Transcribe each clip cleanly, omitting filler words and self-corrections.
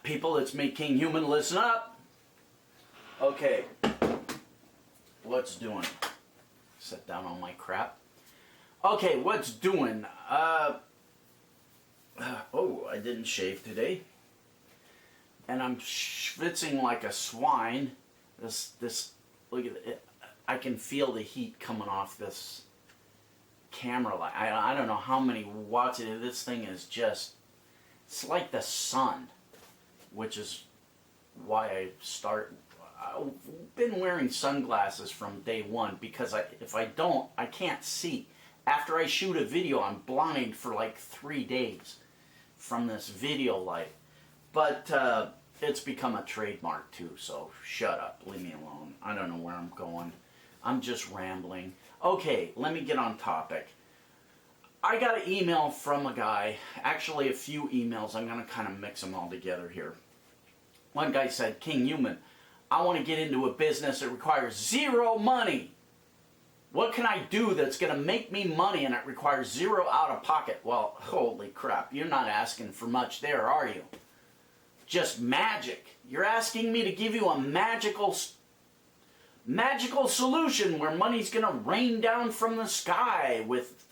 People, it's me, Kinghuman. Listen up. Okay. What's doing? Sit down on my crap. Okay, what's doing? Oh, I didn't shave today. And I'm schwitzing like a swine. Look at it. I can feel the heat coming off this camera light. I don't know how many watts it is. This thing is just, it's like the sun, which is why I've been wearing sunglasses from day one, because if I don't, I can't see. After I shoot a video, I'm blind for like 3 days from this video light. But it's become a trademark too, so shut up, leave me alone. I don't know where I'm going. I'm just rambling. Okay, let me get on topic. I got an email from a guy, actually a few emails. I'm going to kind of mix them all together here. One guy said, Kinghuman, I want to get into a business that requires zero money. What can I do that's going to make me money and it requires zero out of pocket? Well, holy crap, you're not asking for much there, are you? Just magic. You're asking me to give you a magical solution where money's going to rain down from the sky with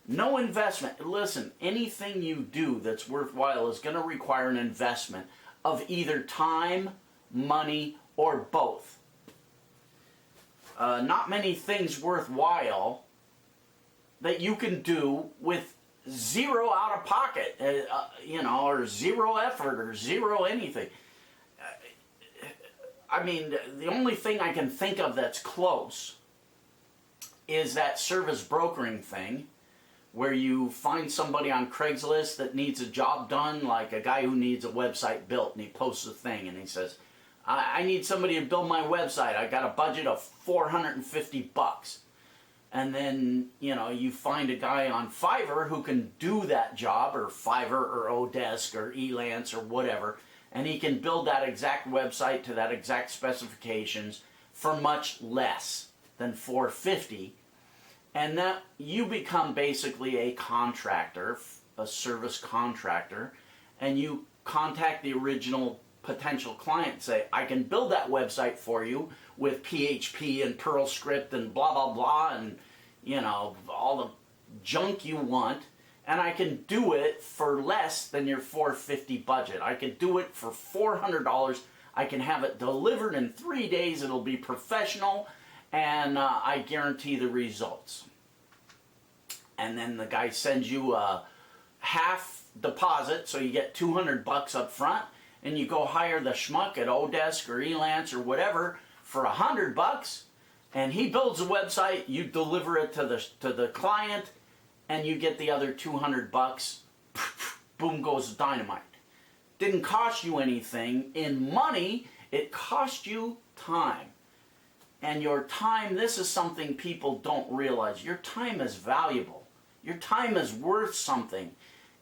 no investment. Listen, anything you do that's worthwhile is going to require an investment of either time, money, or both. Not many things worthwhile that you can do with zero out of pocket, or zero effort, or zero anything. I mean, the only thing I can think of that's close is that service brokering thing, where you find somebody on Craigslist that needs a job done, like a guy who needs a website built, and he posts a thing and he says, I need somebody to build my website. I got a budget of $450. And then, you find a guy on Fiverr who can do that job, or Fiverr or Odesk or Elance or whatever, and he can build that exact website to that exact specifications for much less than $450. And that you become basically a contractor, a service contractor, and you contact the original potential client and say, I can build that website for you with PHP and Perl script and blah blah blah and all the junk you want, and I can do it for less than your $450 budget. I can do it for $400. I can have it delivered in 3 days. It'll be professional, and I guarantee the results. And then the guy sends you a half deposit, so you get $200 up front, and you go hire the schmuck at Odesk or Elance or whatever for $100, and he builds a website. You deliver it to the client, and you get the other $200. Boom goes dynamite. Didn't cost you anything in money. It cost you time. And your time, this is something people don't realize. Your time is valuable. Your time is worth something.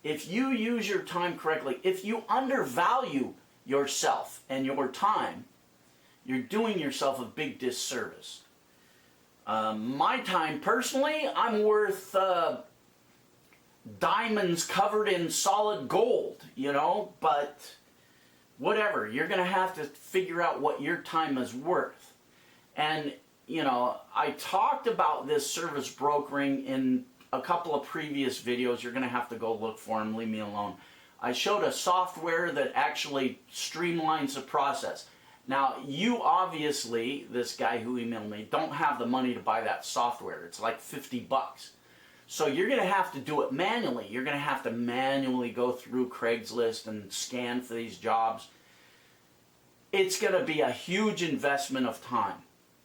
If you use your time correctly, if you undervalue yourself and your time, you're doing yourself a big disservice. My time, personally, I'm worth diamonds covered in solid gold, but whatever. You're going to have to figure out what your time is worth. And, I talked about this service brokering in a couple of previous videos. You're going to have to go look for them. Leave me alone. I showed a software that actually streamlines the process. Now, you obviously, this guy who emailed me, don't have the money to buy that software. It's like $50. So you're going to have to do it manually. You're going to have to manually go through Craigslist and scan for these jobs. It's going to be a huge investment of time.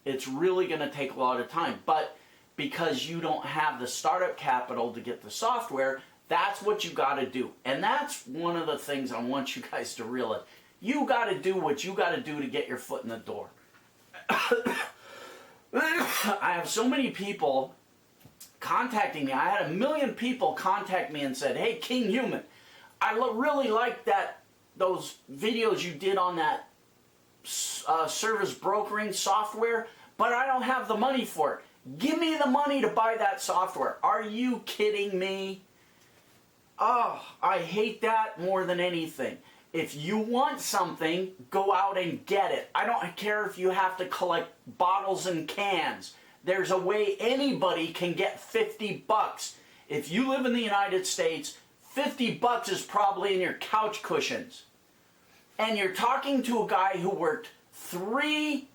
It's really going to take a lot of time. But because you don't have the startup capital to get the software, that's what you got to do. And that's one of the things I want you guys to realize. You got to do what you got to do to get your foot in the door. I have so many people contacting me. I had 1 million people contact me and said, hey, Kinghuman, I really like those videos you did on that service brokering software, but I don't have the money for it. Give me the money to buy that software. Are you kidding me? Oh, I hate that more than anything. If you want something, go out and get it. I don't care if you have to collect bottles and cans. There's a way anybody can get $50. If you live in the United States, $50 is probably in your couch cushions. And you're talking to a guy who worked 3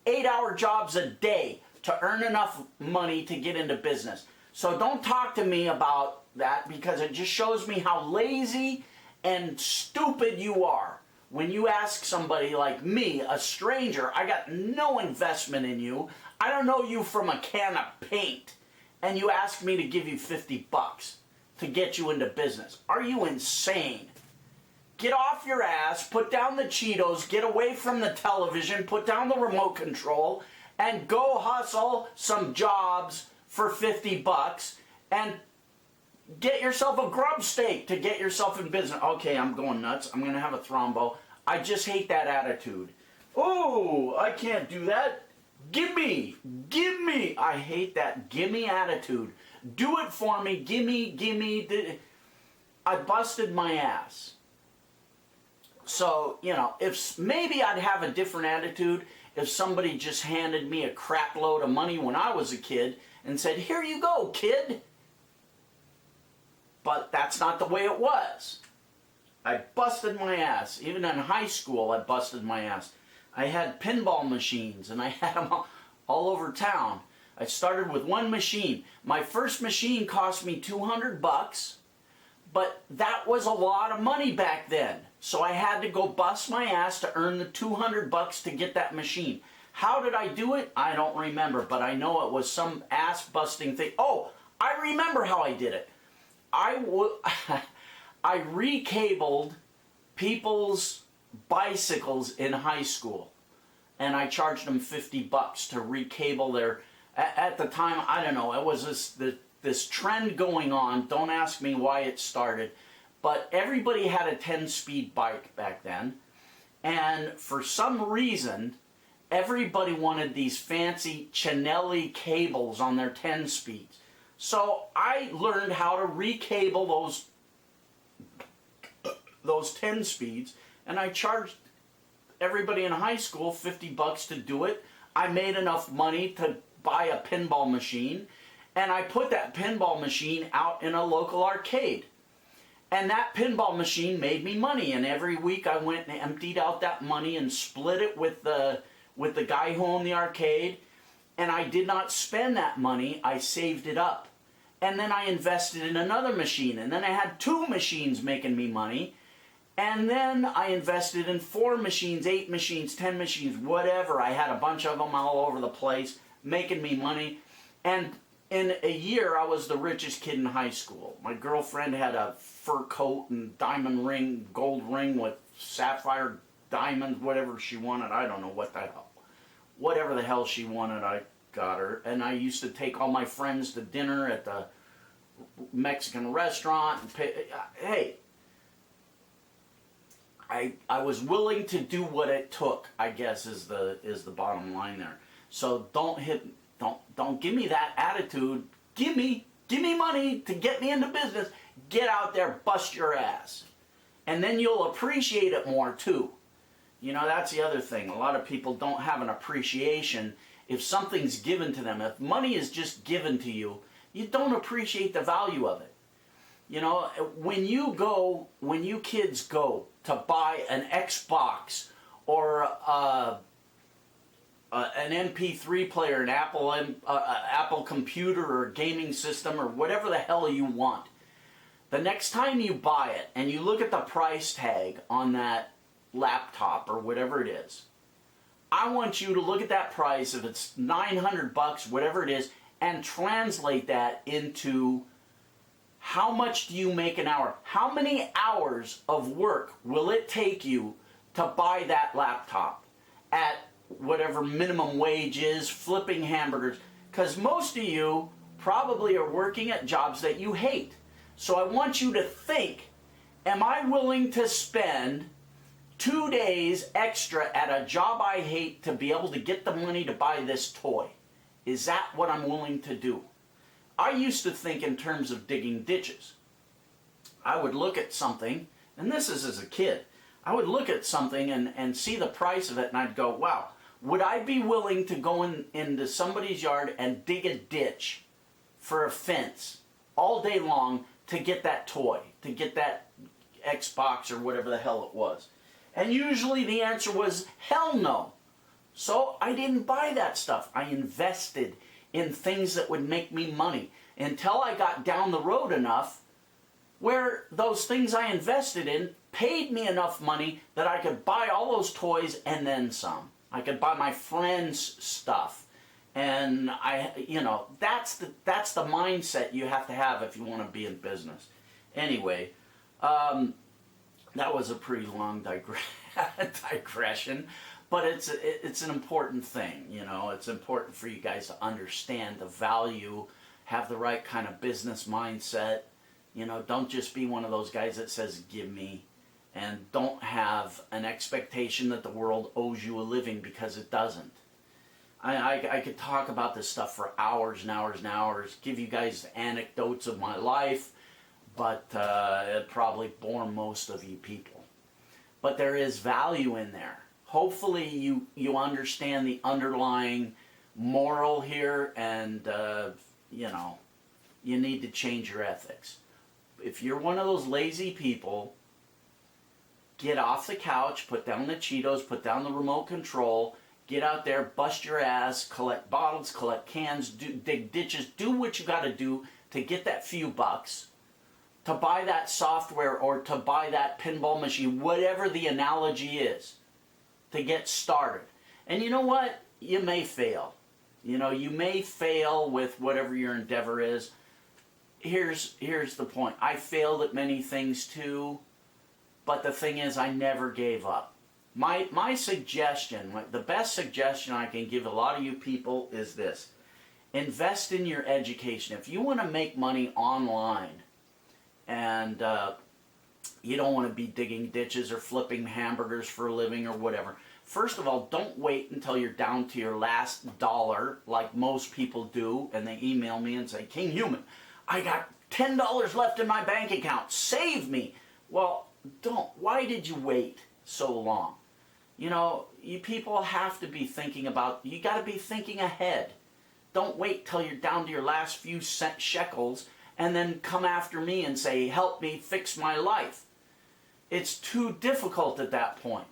8-hour jobs a day to earn enough money to get into business. So don't talk to me about that, because it just shows me how lazy and stupid you are when you ask somebody like me, a stranger. I got no investment in you. I don't know you from a can of paint, and you ask me to give you $50 to get you into business. Are you insane? Get off your ass, put down the Cheetos, get away from the television, put down the remote control, and go hustle some jobs for $50 and get yourself a grub stake to get yourself in business. Okay, I'm going nuts. I'm going to have a thrombo. I just hate that attitude. Oh, I can't do that. Gimme. I hate that gimme attitude. Do it for me. Gimme. I busted my ass. So, you know, if maybe I'd have a different attitude if somebody just handed me a crap load of money when I was a kid and said, here you go, kid. But that's not the way it was. I busted my ass. Even in high school, I busted my ass. I had pinball machines, and I had them all over town. I started with one machine. My first machine cost me $200, but that was a lot of money back then. So I had to go bust my ass to earn the $200 to get that machine. How did I do it? I don't remember, but I know it was some ass-busting thing. Oh, I remember how I did it. I recabled people's bicycles in high school, and I charged them $50 to recable their. At the time, I don't know. It was this trend going on. Don't ask me why it started, but everybody had a 10-speed bike back then, and for some reason, everybody wanted these fancy Chinelli cables on their 10 speeds. So I learned how to recable those 10 speeds, and I charged everybody in high school $50 to do it. I made enough money to buy a pinball machine, and I put that pinball machine out in a local arcade. And that pinball machine made me money, and every week I went and emptied out that money and split it with the guy who owned the arcade. And I did not spend that money, I saved it up. And then I invested in another machine, and then I had 2 machines making me money. And then I invested in 4 machines, 8 machines, 10 machines, whatever. I had a bunch of them all over the place, making me money. And in a year, I was the richest kid in high school. My girlfriend had a fur coat and diamond ring, gold ring with sapphire diamonds, whatever she wanted. I don't know what the hell. Whatever the hell she wanted, I got her. And I used to take all my friends to dinner at the Mexican restaurant. And pay. Hey, I was willing to do what it took, I guess, is the bottom line there. So don't give me that attitude. Give me money to get me into business. Get out there, bust your ass. And then you'll appreciate it more too. You know, that's the other thing. A lot of people don't have an appreciation if something's given to them. If money is just given to you, you don't appreciate the value of it. You know, when you kids go to buy an Xbox or an MP3 player, an Apple computer or gaming system or whatever the hell you want, the next time you buy it and you look at the price tag on that laptop or whatever it is, I want you to look at that price, if it's $900, whatever it is, and translate that into how much do you make an hour? How many hours of work will it take you to buy that laptop at whatever minimum wage is, flipping hamburgers? Because most of you probably are working at jobs that you hate. So I want you to think, am I willing to spend 2 days extra at a job I hate to be able to get the money to buy this toy? Is that what I'm willing to do? I used to think in terms of digging ditches. I would look at something, and this is as a kid, I would look at something and see the price of it, and I'd go, wow, would I be willing to go into somebody's yard and dig a ditch for a fence all day long to get that toy, to get that Xbox or whatever the hell it was? And usually the answer was hell no. So I didn't buy that stuff. I invested in things that would make me money until I got down the road enough where those things I invested in paid me enough money that I could buy all those toys and then some. I could buy my friends stuff. And that's the mindset you have to have if you want to be in business. Anyway, that was a pretty long digression, but it's an important thing. It's important for you guys to understand the value, have the right kind of business mindset. Don't just be one of those guys that says give me, and don't have an expectation that the world owes you a living, because it doesn't. I could talk about this stuff for hours and hours and hours, give you guys anecdotes of my life, but it'd probably bore most of you people. But there is value in there. Hopefully you understand the underlying moral here, and you need to change your ethics. If you're one of those lazy people, get off the couch, put down the Cheetos, put down the remote control, get out there, bust your ass, collect bottles, collect cans, dig ditches, do what you got to do to get that few bucks, to buy that software or to buy that pinball machine, whatever the analogy is, to get started. And you know what? You may fail. You may fail with whatever your endeavor is. Here's the point. I failed at many things too, but the thing is, I never gave up. My suggestion, the best suggestion I can give a lot of you people is this: invest in your education. If you want to make money online, and you don't want to be digging ditches or flipping hamburgers for a living or whatever, first of all, don't wait until you're down to your last dollar like most people do, and they email me and say, Kinghuman, I got $10 left in my bank account, save me. Well, don't. Why did you wait so long? You people have to be thinking about, you got to be thinking ahead. Don't wait till you're down to your last few shekels and then come after me and say, help me fix my life. It's too difficult at that point.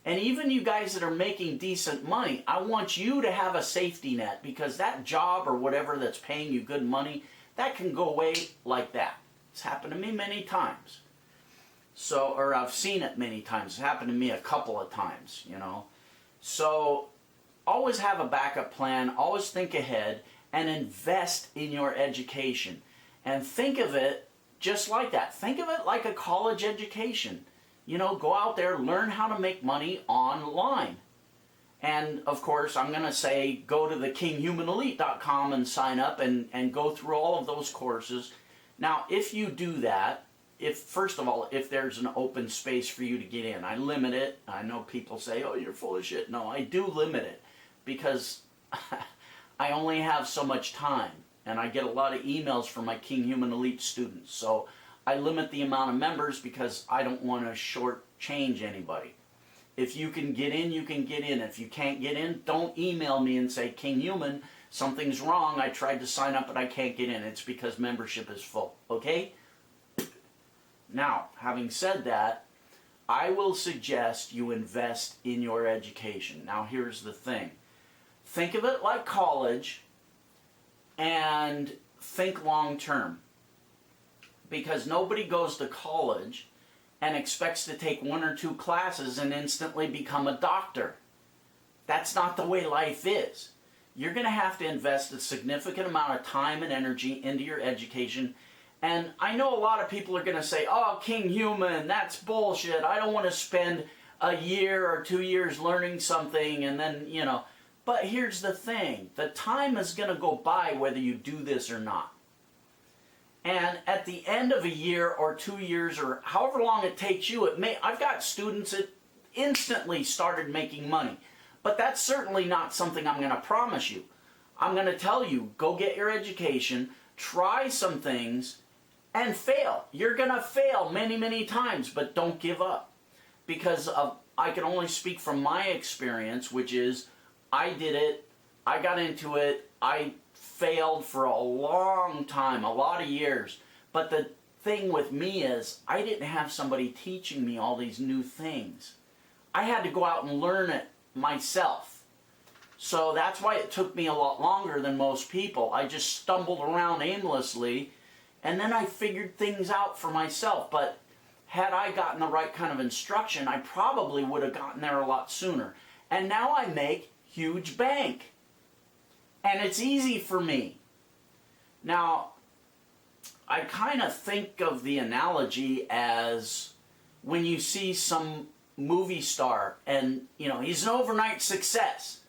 And even you guys that are making decent money, I want you to have a safety net, because that job or whatever that's paying you good money, that can go away like that. It's happened to me many times. Or I've seen it many times. It's happened to me a couple of times, So always have a backup plan, always think ahead, and invest in your education. And think of it just like that. Think of it like a college education. Go out there, learn how to make money online. And of course, I'm going to say go to the kinghumanelite.com and sign up and go through all of those courses. Now, if you do that, first of all, if there's an open space for you to get in, I limit it. I know people say, oh, you're full of shit. No, I do limit it, because I only have so much time, and I get a lot of emails from my Kinghuman Elite students. So I limit the amount of members because I don't want to shortchange anybody. If you can get in, you can get in. If you can't get in, don't email me and say, Kinghuman, something's wrong. I tried to sign up, but I can't get in. It's because membership is full. Okay? Now, having said that, I will suggest you invest in your education. Now, here's the thing. Think of it like college, and think long term. Because nobody goes to college and expects to take 1 or 2 classes and instantly become a doctor. That's not the way life is. You're going to have to invest a significant amount of time and energy into your education. And I know a lot of people are going to say, oh, Kinghuman, that's bullshit. I don't want to spend a year or 2 years learning something and then, But here's the thing. The time is going to go by whether you do this or not. And at the end of a year or 2 years or however long it takes you, I've got students that instantly started making money. But that's certainly not something I'm going to promise you. I'm going to tell you, go get your education, try some things, and fail. You're going to fail many, many times, but don't give up. because I can only speak from my experience, which is I did it, I got into it, I failed for a long time, a lot of years. But the thing with me is I didn't have somebody teaching me all these new things. I had to go out and learn it myself. So that's why it took me a lot longer than most people. I just stumbled around aimlessly, and then I figured things out for myself. But had I gotten the right kind of instruction, I probably would have gotten there a lot sooner. And now I make huge bank. And it's easy for me. Now, I kind of think of the analogy as when you see some movie star and, he's an overnight success.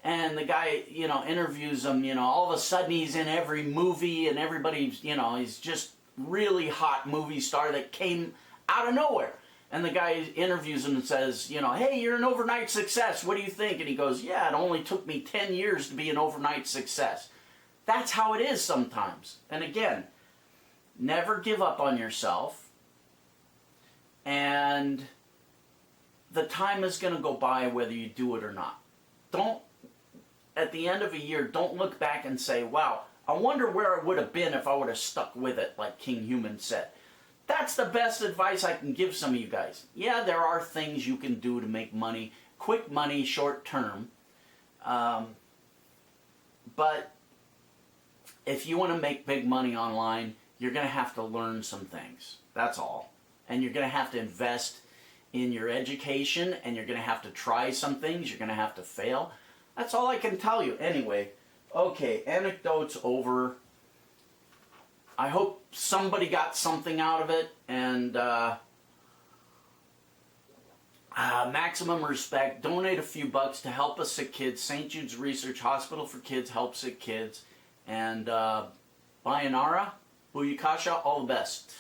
And the guy, interviews him, all of a sudden he's in every movie and everybody's, he's just really hot movie star that came out of nowhere. And the guy interviews him and says, hey, you're an overnight success. What do you think? And he goes, yeah, it only took me 10 years to be an overnight success. That's how it is sometimes. And again, never give up on yourself. And the time is going to go by whether you do it or not. At the end of a year, don't look back and say, wow, I wonder where I would have been if I would have stuck with it, like Kinghuman said. That's the best advice I can give some of you guys. Yeah, there are things you can do to make money, quick money, short term. But if you want to make big money online, you're going to have to learn some things. That's all. And you're going to have to invest in your education, and you're going to have to try some things. You're going to have to fail. That's all I can tell you. Anyway, okay, anecdotes over. I hope somebody got something out of it, and maximum respect. Donate a few bucks to help a sick kids. St. Jude's Research Hospital for Kids help sick kids. And Bayanara, Buyukasha, all the best.